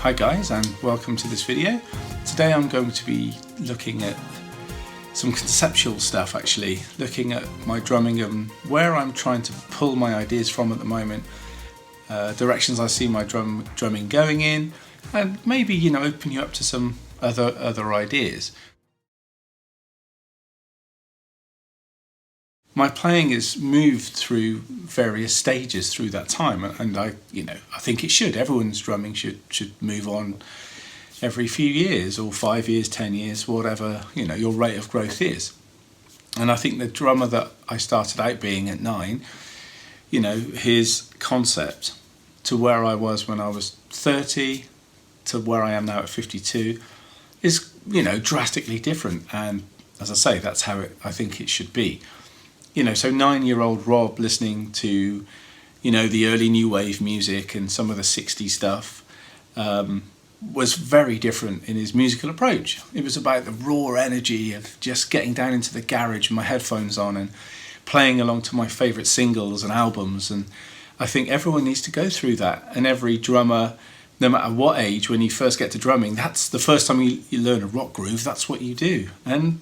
Hi guys, and welcome to this video. Today I'm going to be looking at some conceptual stuff, actually, looking at my drumming and where I'm trying to pull my ideas from at the moment, directions I see my drumming going in, and maybe, open you up to some other ideas. My playing has moved through various stages through that time, and I think it should. Everyone's drumming should move on every few years, or 5 years, 10 years, whatever your rate of growth is. And I think the drummer that I started out being at 9, his concept to where I was when I was 30 to where I am now at 52 is drastically different. And as I say, that's how I think it should be. So 9-year-old Rob listening to, the early new wave music and some of the 60s stuff was very different in his musical approach. It was about the raw energy of just getting down into the garage with my headphones on and playing along to my favourite singles and albums. And I think everyone needs to go through that. And every drummer, no matter what age, when you first get to drumming, that's the first time you learn a rock groove, that's what you do. And,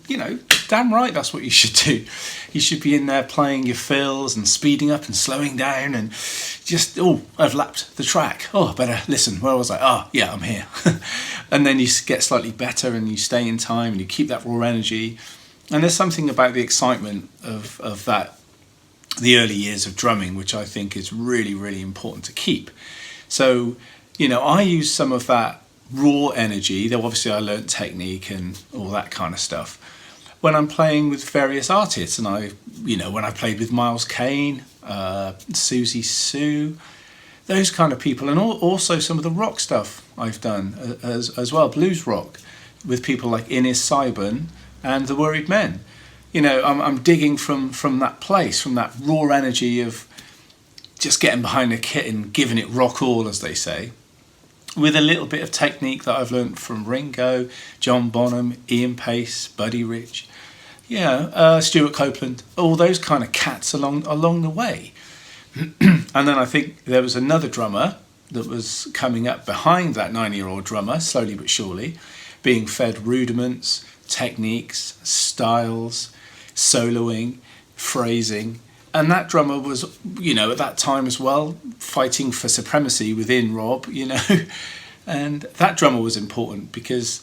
damn right, that's what you should do. You should be in there playing your fills and speeding up and slowing down and just, I've lapped the track. I better listen. Where was I? Yeah, I'm here. And then you get slightly better and you stay in time and you keep that raw energy. And there's something about the excitement of that, the early years of drumming, which I think is really, really important to keep. So, I use some of that raw energy, though obviously I learnt technique and all that kind of stuff, when I'm playing with various artists. And when I played with Miles Kane, Susie Sue, those kind of people, and also some of the rock stuff I've done as well, blues rock, with people like Ines Seiben and the Worried Men. I'm digging from that place, from that raw energy of just getting behind the kit and giving it rock all, as they say, with a little bit of technique that I've learned from Ringo, John Bonham, Ian Pace, Buddy Rich, Stuart Copeland, all those kind of cats along the way. And then I think there was another drummer that was coming up behind that 9-year-old drummer, slowly but surely, being fed rudiments, techniques, styles, soloing, phrasing. And that drummer was, at that time as well, fighting for supremacy within Rob, And that drummer was important because,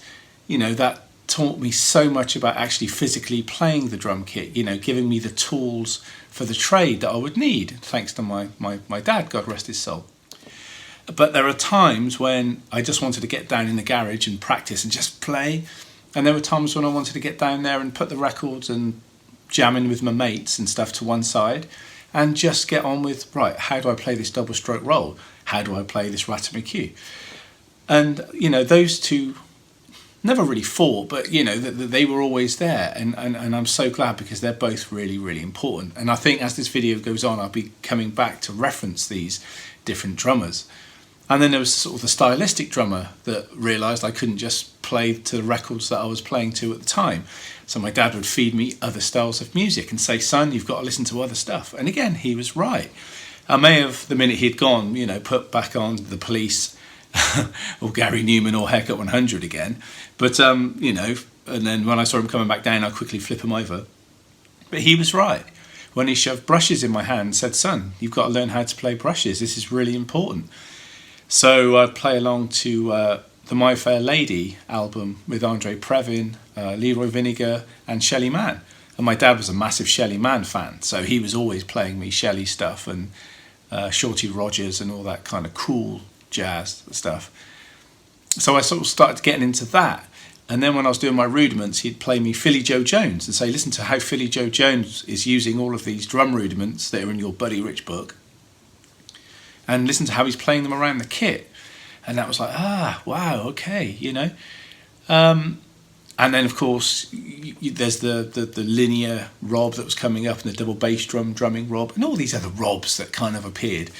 that taught me so much about actually physically playing the drum kit, giving me the tools for the trade that I would need, thanks to my dad, God rest his soul. But there are times when I just wanted to get down in the garage and practice and just play. And there were times when I wanted to get down there and put the records and jamming with my mates and stuff to one side and just get on with, right, how do I play this double stroke roll? How do I play this rat McHugh? And, those two never really fought, but, they were always there. And I'm so glad because they're both really, really important. And I think as this video goes on, I'll be coming back to reference these different drummers. And then there was sort of the stylistic drummer that realised I couldn't just play to the records that I was playing to at the time. So my dad would feed me other styles of music and say, son, you've got to listen to other stuff. And again, he was right. I may have, the minute he'd gone, put back on The Police or Gary Newman or Haircut 100 again. But, and then when I saw him coming back down, I'd quickly flip him over. But he was right. When he shoved brushes in my hand and said, son, you've got to learn how to play brushes. This is really important. So I'd play along to the My Fair Lady album with Andre Previn, Leroy Vinnegar and Shelly Manne. And my dad was a massive Shelly Manne fan, so he was always playing me Shelly stuff and Shorty Rogers and all that kind of cool jazz stuff. So I sort of started getting into that. And then when I was doing my rudiments, he'd play me Philly Joe Jones and say, listen to how Philly Joe Jones is using all of these drum rudiments that are in your Buddy Rich book. And listen to how he's playing them around the kit. And that was like, wow, okay, And then, of course, there's the linear Rob that was coming up and the double bass drumming Rob and all these other Robs that kind of appeared.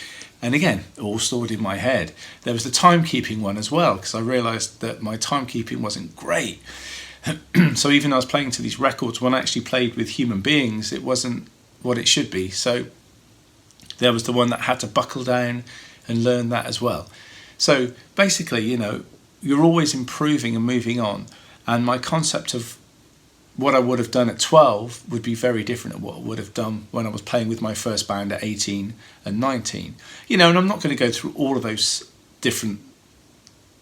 And again, all stored in my head. There was the timekeeping one as well, because I realised that my timekeeping wasn't great. So even though I was playing to these records, when I actually played with human beings, it wasn't what it should be. So there was the one that had to buckle down and learn that as well. So basically, you're always improving and moving on. And my concept of what I would have done at 12 would be very different to what I would have done when I was playing with my first band at 18 and 19. And I'm not going to go through all of those different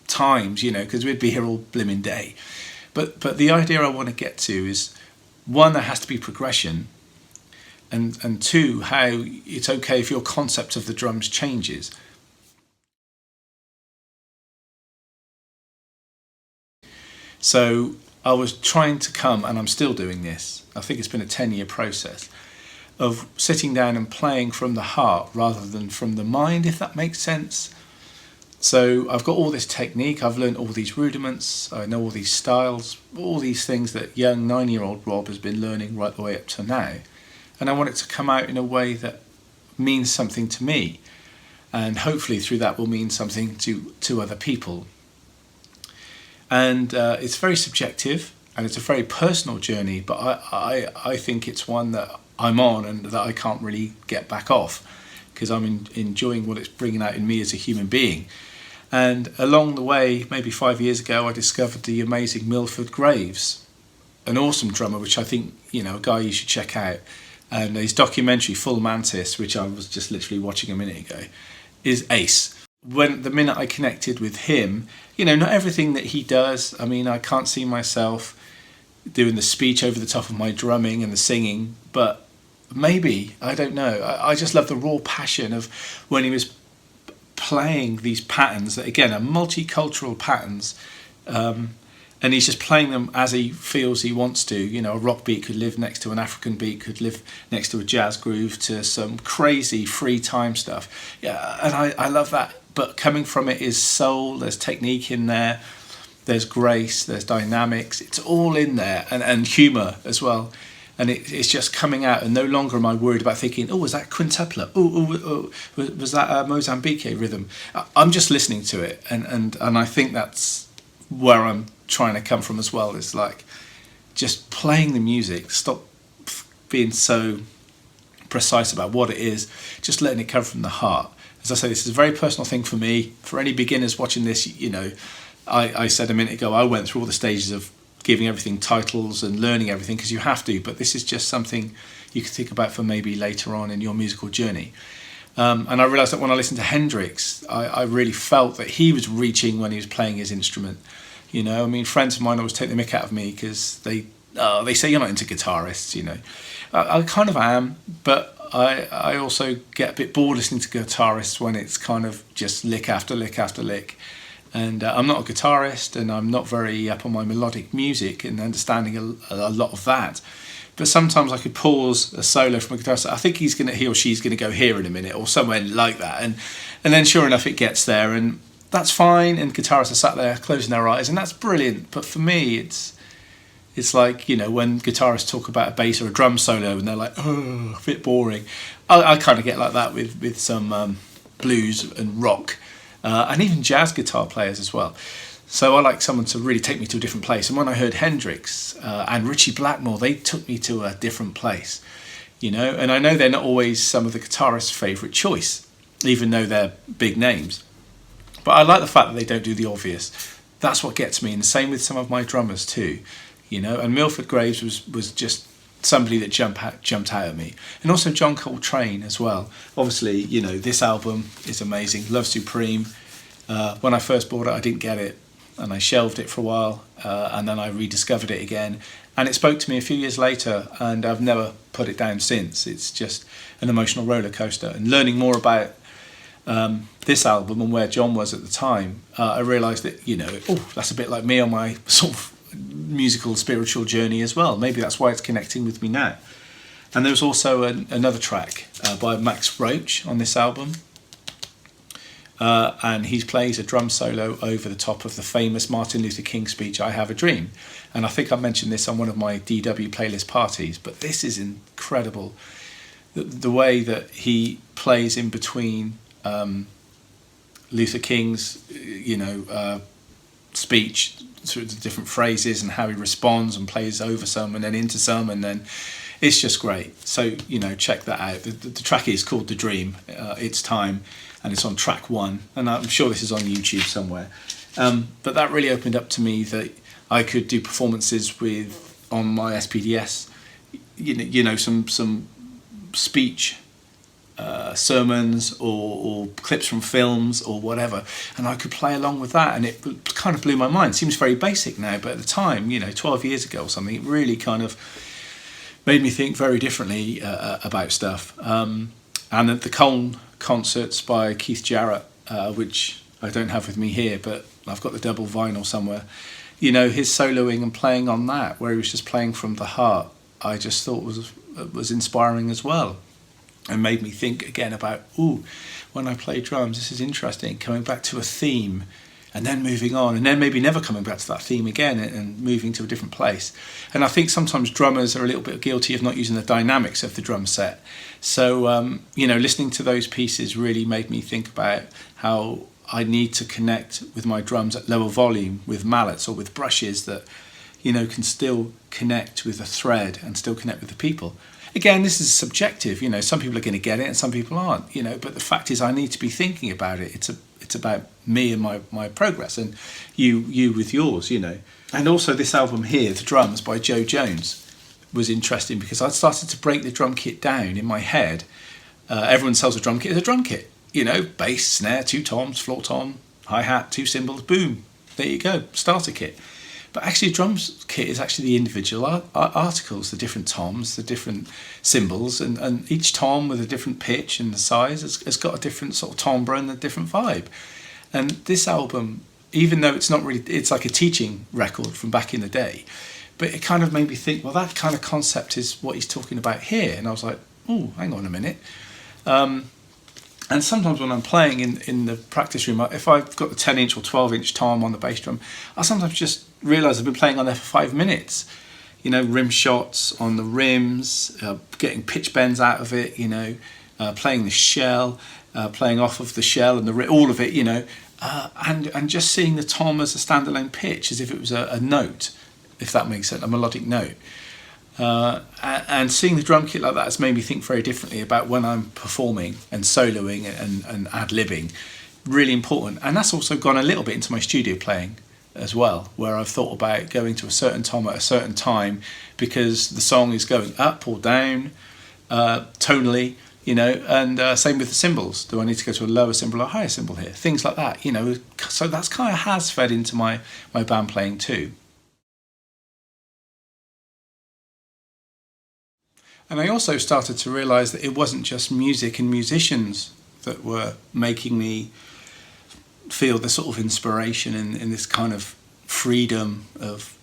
times, because we'd be here all blimmin' day. But the idea I want to get to is, one, there has to be progression, and two, how it's okay if your concept of the drums changes. So I was trying to come, and I'm still doing this, I think it's been a 10-year process, of sitting down and playing from the heart rather than from the mind, if that makes sense. So I've got all this technique, I've learned all these rudiments, I know all these styles, all these things that young 9-year-old Rob has been learning right the way up to now. And I want it to come out in a way that means something to me. And hopefully through that will mean something to other people. And it's very subjective, and it's a very personal journey, but I think it's one that I'm on and that I can't really get back off, because I'm enjoying what it's bringing out in me as a human being. And along the way, maybe 5 years ago, I discovered the amazing Milford Graves, an awesome drummer, which I think, a guy you should check out. And his documentary, Full Mantis, which I was just literally watching a minute ago, is ace. The minute I connected with him, not everything that he does, I can't see myself doing the speech over the top of my drumming and the singing, but maybe, I don't know. I just love the raw passion of when he was playing these patterns that, again, are multicultural patterns, and he's just playing them as he feels he wants to. A rock beat could live next to an African beat, could live next to a jazz groove, to some crazy free time stuff. Yeah, and I love that. But coming from it is soul, there's technique in there, there's grace, there's dynamics, it's all in there, and humour as well. And it's just coming out, and no longer am I worried about thinking, was that quintuplet? Was that a Mozambique rhythm? I'm just listening to it, and I think that's where I'm trying to come from as well. It's like just playing the music, stop being so precise about what it is, just letting it come from the heart. As I say, this is a very personal thing for me. For any beginners watching this, I said a minute ago, I went through all the stages of giving everything titles and learning everything, because you have to, but this is just something you can think about for maybe later on in your musical journey. And I realised that when I listened to Hendrix, I really felt that he was reaching when he was playing his instrument. Friends of mine always take the mick out of me because they say you're not into guitarists. I kind of am, but I also get a bit bored listening to guitarists when it's kind of just lick after lick after lick. And I'm not a guitarist, and I'm not very up on my melodic music and understanding a lot of that. But sometimes I could pause a solo from a guitarist. I think he or she's going to go here in a minute, or somewhere like that. And then sure enough, it gets there, and that's fine. And guitarists are sat there closing their eyes, and that's brilliant. But for me, it's like, when guitarists talk about a bass or a drum solo and they're like, a bit boring. I kind of get like that with some blues and rock. And even jazz guitar players as well. So I like someone to really take me to a different place. And when I heard Hendrix and Ritchie Blackmore, they took me to a different place, And I know they're not always some of the guitarists' favourite choice, even though they're big names. But I like the fact that they don't do the obvious. That's what gets me. And the same with some of my drummers too, And Milford Graves was just somebody that jumped out at me. And also John Coltrane as well. Obviously, this album is amazing. Love Supreme. When I first bought it, I didn't get it, and I shelved it for a while, and then I rediscovered it again, and it spoke to me a few years later, and I've never put it down since. It's just an emotional roller coaster. And learning more about this album and where John was at the time, I realised that that's a bit like me on my sort of musical spiritual journey as well. Maybe that's why it's connecting with me now. And there's also another track by Max Roach on this album, and he plays a drum solo over the top of the famous Martin Luther King speech, "I Have a Dream." And I think I mentioned this on one of my DW playlist parties, but this is incredible. The way that he plays in between Luther King's speech through the different phrases, and how he responds and plays over some and then into some, and then It's just great. So, check that out. The track is called The Dream, It's Time, and it's on track 1. And I'm sure this is on YouTube somewhere. But that really opened up to me that I could do performances on my SPDS, some speech sermons or clips from films or whatever, and I could play along with that, and it kind of blew my mind. It seems very basic now, but at the time, 12 years ago or something, it really kind of made me think very differently about stuff. And at the Cone concerts by Keith Jarrett, which I don't have with me here, but I've got the double vinyl somewhere, his soloing and playing on that, where he was just playing from the heart, I just thought was inspiring as well. And made me think again about, when I play drums, this is interesting, coming back to a theme and then moving on, and then maybe never coming back to that theme again and moving to a different place. And I think sometimes drummers are a little bit guilty of not using the dynamics of the drum set. So, listening to those pieces really made me think about how I need to connect with my drums at lower volume with mallets or with brushes that, can still connect with a thread and still connect with the people. Again, this is subjective. Some people are going to get it and some people aren't. But the fact is, I need to be thinking about it. It's about me and my progress, and you with yours. And also this album here, The Drums by Joe Jones, was interesting because I started to break the drum kit down in my head. Everyone sells a drum kit as a drum kit. Bass, snare, 2 toms, floor tom, hi-hat, 2 cymbals, boom. There you go, starter kit. But actually, a drums kit is actually the individual articles, the different toms, the different cymbals, and each tom with a different pitch and the size has got a different sort of timbre and a different vibe. And this album, even though it's like a teaching record from back in the day, but it kind of made me think, well, that kind of concept is what he's talking about here. And I was like, hang on a minute. And sometimes when I'm playing in the practice room, if I've got the 10-inch or 12-inch tom on the bass drum, I sometimes just realise I've been playing on there for 5 minutes. Rim shots on the rims, getting pitch bends out of it, playing the shell, playing off of the shell and all of it, and just seeing the tom as a standalone pitch, as if it was a note, if that makes sense, a melodic note. And seeing the drum kit like that has made me think very differently about when I'm performing and soloing and ad-libbing. Really important. And that's also gone a little bit into my studio playing as well, where I've thought about going to a certain tom at a certain time because the song is going up or down tonally, and same with the cymbals. Do I need to go to a lower cymbal or higher cymbal here? Things like that, So that's kind of has fed into my band playing too. And I also started to realise that it wasn't just music and musicians that were making me feel the sort of inspiration in this kind of freedom of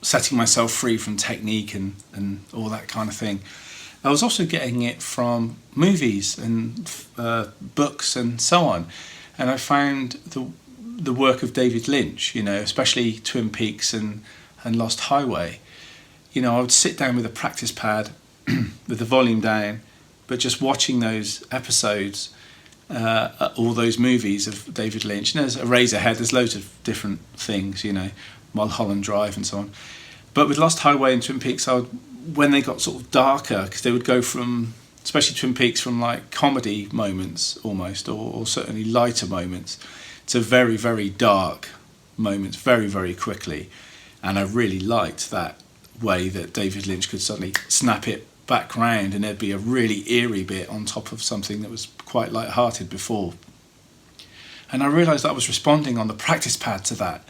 setting myself free from technique and all that kind of thing. I was also getting it from movies and books and so on. And I found the work of David Lynch, especially Twin Peaks and Lost Highway. I would sit down with a practice pad with the volume down, but just watching those episodes, all those movies of David Lynch. There's Eraserhead, there's loads of different things, Mulholland Drive and so on. But with Lost Highway and Twin Peaks, when they got sort of darker, because they would go from, especially Twin Peaks, from like comedy moments almost, or certainly lighter moments, to very, very dark moments very, very quickly. And I really liked that way that David Lynch could suddenly snap it back round and there'd be a really eerie bit on top of something that was quite light-hearted before. And I realised I was responding on the practice pad to that.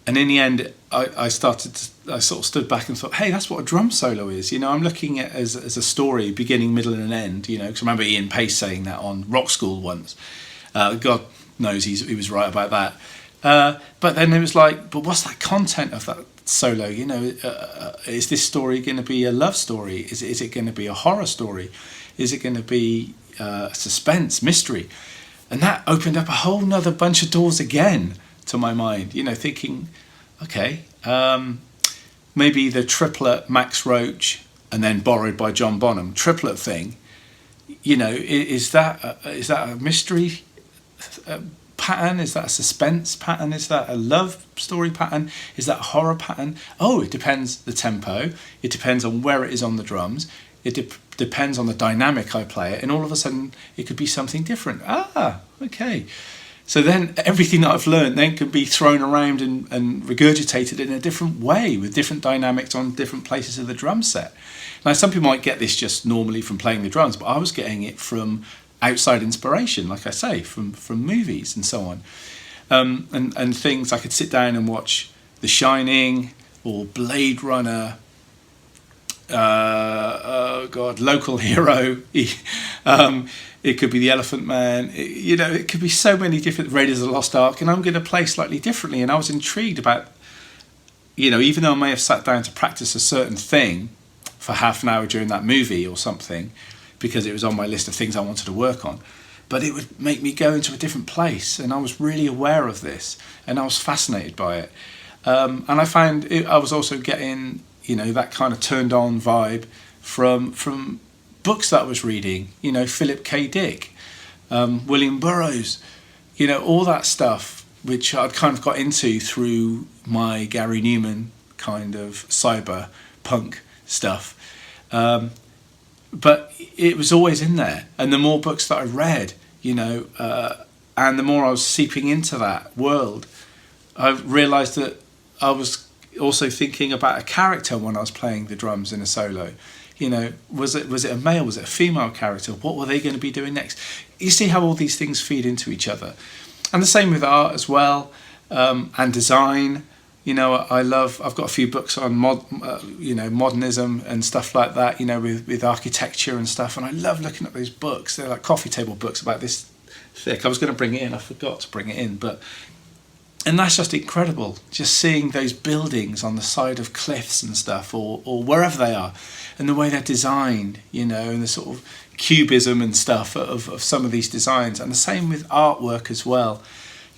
And in the end, I sort of stood back and thought, hey, that's what a drum solo is. I'm looking at it as a story, beginning, middle and an end, because I remember Ian Pace saying that on Rock School once. God knows he was right about that. But then it was like, but what's that content of that solo? Is this story going to be a love story? Is it going to be a horror story? Is it going to be suspense, mystery? And that opened up a whole nother bunch of doors again to my mind, thinking, okay, maybe the triplet Max Roach and then borrowed by John Bonham triplet thing, is that a mystery pattern? Is that a suspense pattern? Is that a love story pattern? Is that a horror pattern? Oh, it depends the tempo. It depends on where it is on the drums. It depends on the dynamic I play it, and all of a sudden it could be something different. Ah, okay. So then everything that I've learned then can be thrown around and regurgitated in a different way with different dynamics on different places of the drum set. Now, some people might get this just normally from playing the drums, but I was getting it from outside inspiration, like I say, from movies and so on. And things I could sit down and watch The Shining or Blade Runner, Local Hero. It could be The Elephant Man. It could be so many different Raiders of the Lost Ark, and I'm going to play slightly differently. And I was intrigued about, even though I may have sat down to practice a certain thing for half an hour during that movie or something, because it was on my list of things I wanted to work on, but it would make me go into a different place, and I was really aware of this, and I was fascinated by it. And I found I was also getting, that kind of turned on vibe from books that I was reading, Philip K. Dick, William Burroughs, all that stuff, which I'd kind of got into through my Gary Newman kind of cyber punk stuff. But it was always in there. And the more books that I read, and the more I was seeping into that world, I realised that I was also thinking about a character when I was playing the drums in a solo. Was it a male? Was it a female character? What were they going to be doing next? You see how all these things feed into each other. And the same with art as well, and design. I've got a few books on modernism and stuff like that, with architecture and stuff. And I love looking at those books. They're like coffee table books about this thick. I was going to bring it in. I forgot to bring it in. And that's just incredible, just seeing those buildings on the side of cliffs and stuff, or wherever they are, and the way they're designed, and the sort of cubism and stuff of some of these designs. And the same with artwork as well.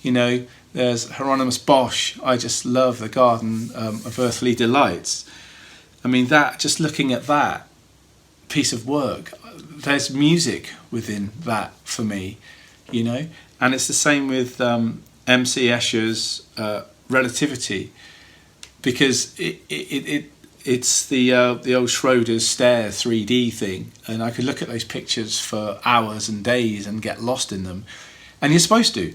There's Hieronymus Bosch. I just love the Garden of Earthly Delights. I mean, just looking at that piece of work, there's music within that for me, And it's the same with M.C. Escher's Relativity, because it's the old Schroeder's stare 3D thing, and I could look at those pictures for hours and days and get lost in them, and you're supposed to.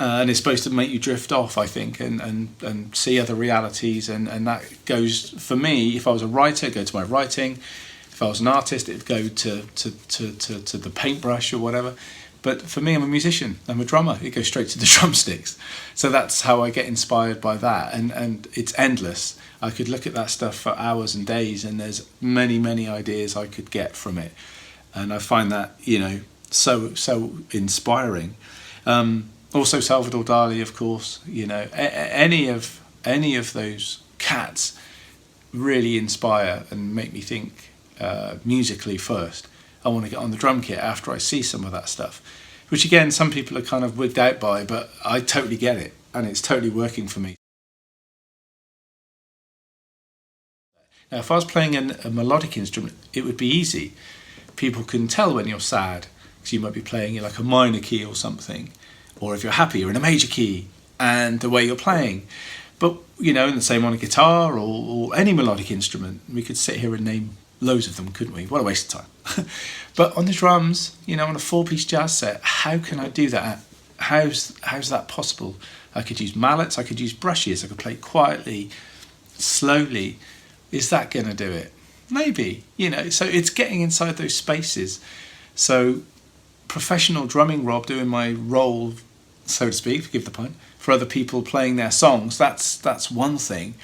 And it's supposed to make you drift off, I think, and see other realities. And that goes, for me, if I was a writer, it'd go to my writing. If I was an artist, it'd go to the paintbrush or whatever. But for me, I'm a musician, I'm a drummer. It goes straight to the drumsticks. So that's how I get inspired by that. And it's endless. I could look at that stuff for hours and days, and there's many, many ideas I could get from it. And I find that, so inspiring. Also Salvador Dali, of course, any of those cats really inspire and make me think musically first. I want to get on the drum kit after I see some of that stuff, which again, some people are kind of wigged out by, but I totally get it, and it's totally working for me. Now, if I was playing a melodic instrument, it would be easy. People can tell when you're sad, because you might be playing in like a minor key or something. Or if you're happy, you're in a major key, and the way you're playing. But, and the same on a guitar or any melodic instrument. We could sit here and name loads of them, couldn't we? What a waste of time. But on the drums, on a 4-piece jazz set, how can I do that? How's that possible? I could use mallets, I could use brushes, I could play quietly, slowly. Is that going to do it? Maybe, So it's getting inside those spaces. So professional drumming Rob, doing my role, so to speak, forgive the pun, for other people playing their songs, that's one thing.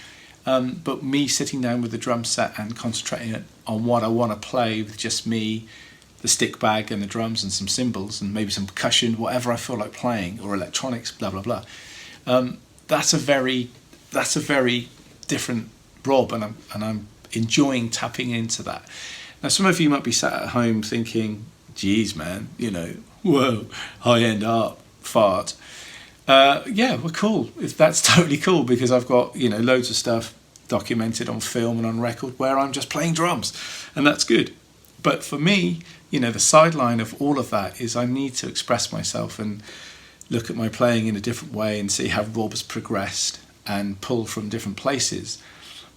But me sitting down with the drum set and concentrating on what I want to play with just me, the stick bag and the drums and some cymbals and maybe some percussion, whatever I feel like playing, or electronics, blah blah blah. That's a very different Rob, and I'm enjoying tapping into that. Now, some of you might be sat at home thinking, geez, man, whoa, high-end art, fart. Yeah, well, cool. That's totally cool, because I've got, loads of stuff documented on film and on record where I'm just playing drums, and that's good. But for me, the sideline of all of that is I need to express myself, and look at my playing in a different way and see how Rob's progressed and pull from different places.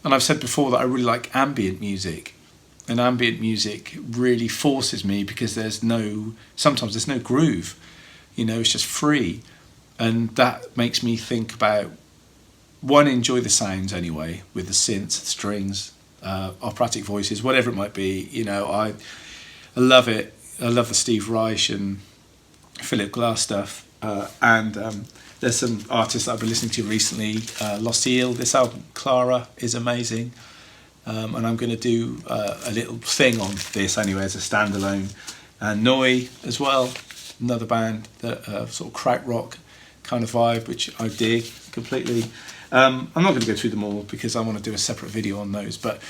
And I've said before that I really like ambient music, and ambient music really forces me because sometimes there's no groove, it's just free. And that makes me think about, one, enjoy the sounds anyway, with the synths, strings, operatic voices, whatever it might be. I love it. I love the Steve Reich and Philip Glass stuff. And there's some artists that I've been listening to recently. Lucille, this album, Clara, is amazing. And I'm going to do a little thing on this anyway as a standalone. And Noi as well, another band that sort of krautrock kind of vibe, which I dig completely. I'm not going to go through them all because I want to do a separate video on those. But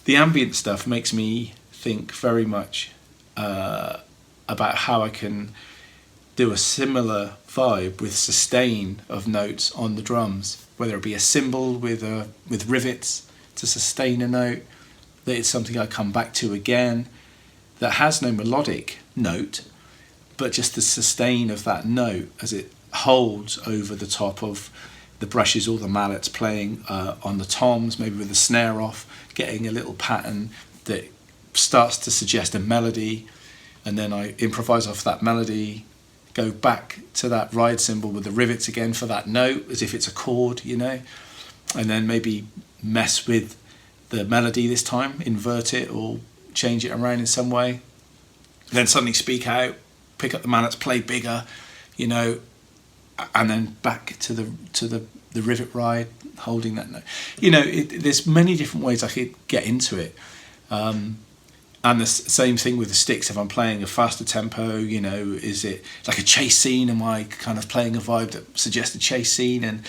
the ambient stuff makes me think very much about how I can do a similar vibe with sustain of notes on the drums, whether it be a cymbal with rivets to sustain a note, that it's something I come back to again, that has no melodic note, but just the sustain of that note as it holds over the top of the brushes or the mallets, playing on the toms, maybe with the snare off, getting a little pattern that starts to suggest a melody, and then I improvise off that melody, go back to that ride cymbal with the rivets again for that note as if it's a chord, and then maybe mess with the melody this time, invert it or change it around in some way, then suddenly speak out, pick up the mallets, play bigger, and then back to the rivet ride, holding that note. There's many different ways I could get into it. And the same thing with the sticks. If I'm playing a faster tempo, is it like a chase scene? Am I kind of playing a vibe that suggests a chase scene? And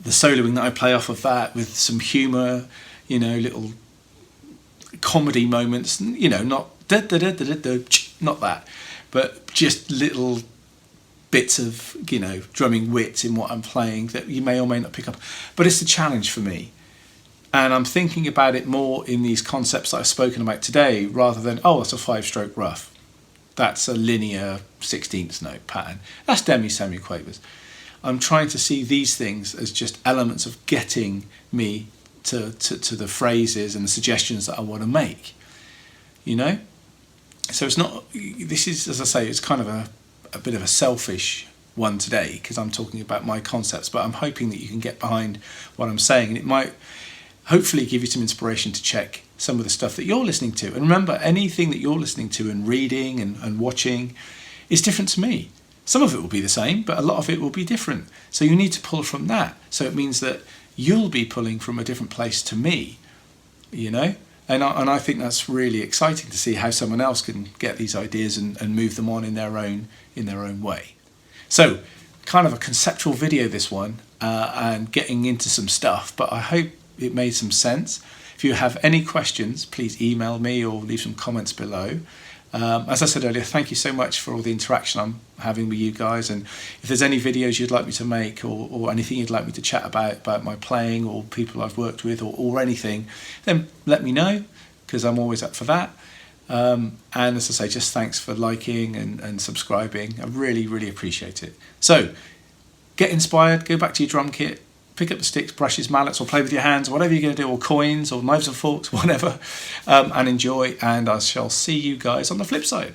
the soloing that I play off of that with some humour, little comedy moments, not not that, but just little bits of, drumming wit in what I'm playing that you may or may not pick up. But it's a challenge for me. And I'm thinking about it more in these concepts that I've spoken about today, rather than, that's a 5-stroke rough. That's a linear 16th note pattern. That's semi-quavers. I'm trying to see these things as just elements of getting me to the phrases and the suggestions that I want to make. So it's not, this is, as I say, it's kind of a bit of a selfish one today because I'm talking about my concepts, but I'm hoping that you can get behind what I'm saying, and it might hopefully give you some inspiration to check some of the stuff that you're listening to. And remember, anything that you're listening to and reading and watching is different to me. Some of it will be the same, but a lot of it will be different. So you need to pull from that. So it means that you'll be pulling from a different place to me, And I think that's really exciting to see how someone else can get these ideas and move them on in their own way. So kind of a conceptual video, this one, and getting into some stuff, but I hope it made some sense. If you have any questions, please email me or leave some comments below. As I said earlier, thank you so much for all the interaction I'm having with you guys, and if there's any videos you'd like me to make or anything you'd like me to chat about my playing or people I've worked with or anything, then let me know, because I'm always up for that. And as I say, just thanks for liking and subscribing. I really, really appreciate it. So get inspired, go back to your drum kit, pick up the sticks, brushes, mallets, or play with your hands, whatever you're going to do, or coins, or knives and forks, whatever, and enjoy. And I shall see you guys on the flip side.